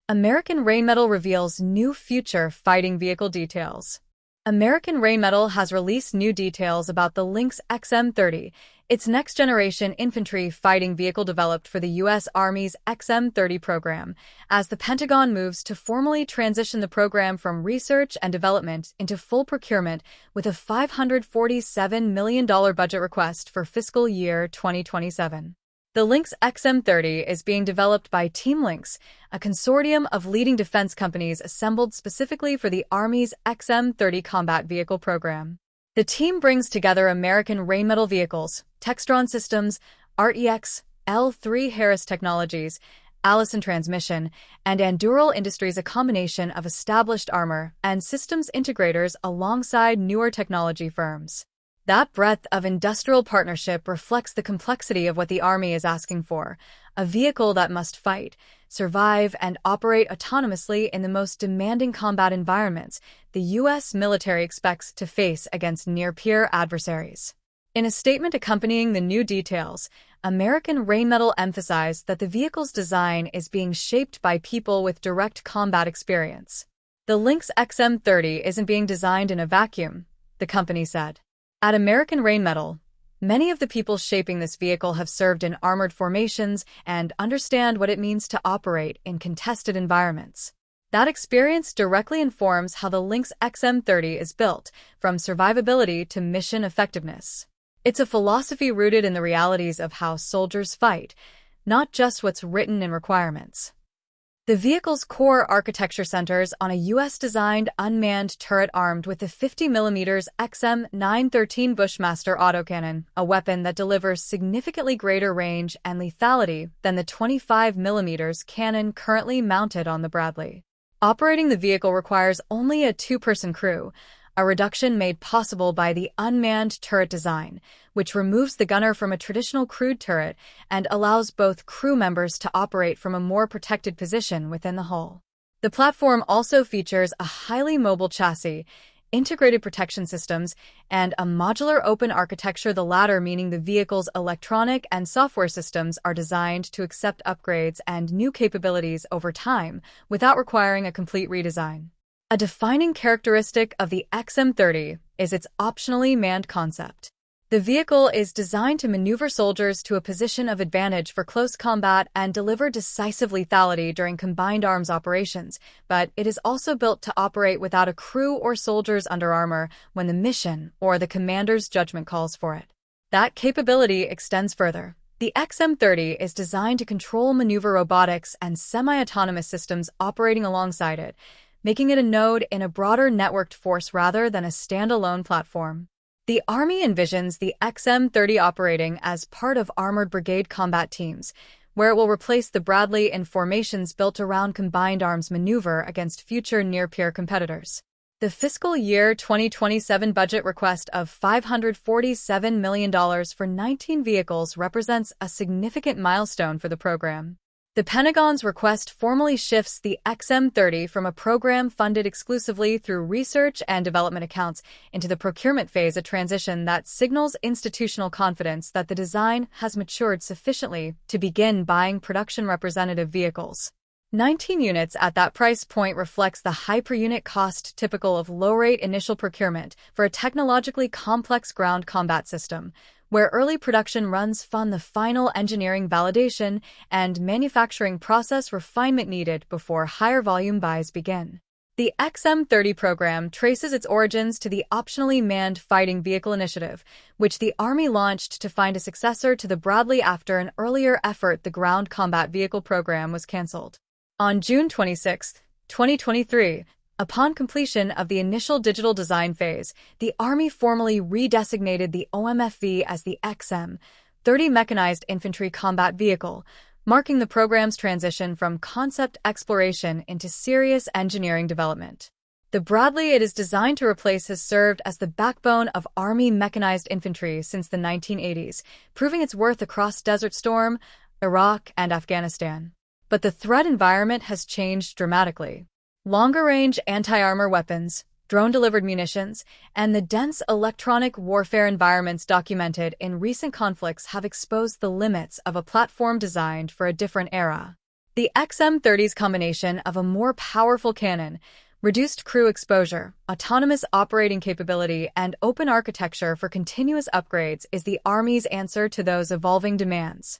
American Rheinmetall reveals new future fighting vehicle details. American Rheinmetall has released new details about the Lynx XM30, its next-generation infantry fighting vehicle developed for the U.S. Army's XM30 program, as the Pentagon moves to formally transition the program from research and development into full procurement with a $547 million budget request for fiscal year 2027. The Lynx XM30 is being developed by Team Lynx, a consortium of leading defense companies assembled specifically for the Army's XM30 combat vehicle program. The team brings together American Rheinmetall Vehicles, Textron Systems, RTX, L3 Harris Technologies, Allison Transmission, and Anduril Industries, a combination of established armor and systems integrators alongside newer technology firms. That breadth of industrial partnership reflects the complexity of what the Army is asking for, a vehicle that must fight, survive, and operate autonomously in the most demanding combat environments the U.S. military expects to face against near-peer adversaries. In a statement accompanying the new details, American Rheinmetall emphasized that the vehicle's design is being shaped by people with direct combat experience. The Lynx XM30 isn't being designed in a vacuum, the company said. At American Rheinmetall, many of the people shaping this vehicle have served in armored formations and understand what it means to operate in contested environments. That experience directly informs how the Lynx XM30 is built, from survivability to mission effectiveness. It's a philosophy rooted in the realities of how soldiers fight, not just what's written in requirements. The vehicle's core architecture centers on a U.S.-designed unmanned turret armed with the 50mm XM913 Bushmaster autocannon, a weapon that delivers significantly greater range and lethality than the 25mm cannon currently mounted on the Bradley. Operating the vehicle requires only a two-person crew, a reduction made possible by the unmanned turret design, which removes the gunner from a traditional crewed turret and allows both crew members to operate from a more protected position within the hull. The platform also features a highly mobile chassis, integrated protection systems, and a modular open architecture, the latter meaning the vehicle's electronic and software systems are designed to accept upgrades and new capabilities over time without requiring a complete redesign. A defining characteristic of the XM30 is its optionally manned concept. The vehicle is designed to maneuver soldiers to a position of advantage for close combat and deliver decisive lethality during combined arms operations, but it is also built to operate without a crew or soldiers under armor when the mission or the commander's judgment calls for it. That capability extends further. The XM30 is designed to control maneuver robotics and semi-autonomous systems operating alongside it, making it a node in a broader networked force rather than a standalone platform. The Army envisions the XM30 operating as part of armored brigade combat teams, where it will replace the Bradley in formations built around combined arms maneuver against future near-peer competitors. The fiscal year 2027 budget request of $547 million for 19 vehicles represents a significant milestone for the program. The Pentagon's request formally shifts the XM30 from a program funded exclusively through research and development accounts into the procurement phase, a transition that signals institutional confidence that the design has matured sufficiently to begin buying production representative vehicles. 19 units at that price point reflects the high per-unit cost typical of low-rate initial procurement for a technologically complex ground combat system, where early production runs fund the final engineering validation and manufacturing process refinement needed before higher volume buys begin. The XM30 program traces its origins to the Optionally Manned Fighting Vehicle Initiative, which the Army launched to find a successor to the Bradley after an earlier effort, the Ground Combat Vehicle program, was canceled. On June 26, 2023, upon completion of the initial digital design phase, the Army formally redesignated the OMFV as the XM30 Mechanized Infantry Combat Vehicle, marking the program's transition from concept exploration into serious engineering development. The Bradley it is designed to replace has served as the backbone of Army mechanized infantry since the 1980s, proving its worth across Desert Storm, Iraq, and Afghanistan. But the threat environment has changed dramatically. Longer-range anti-armor weapons, drone-delivered munitions, and the dense electronic warfare environments documented in recent conflicts have exposed the limits of a platform designed for a different era. The XM-30's combination of a more powerful cannon, reduced crew exposure, autonomous operating capability, and open architecture for continuous upgrades is the Army's answer to those evolving demands.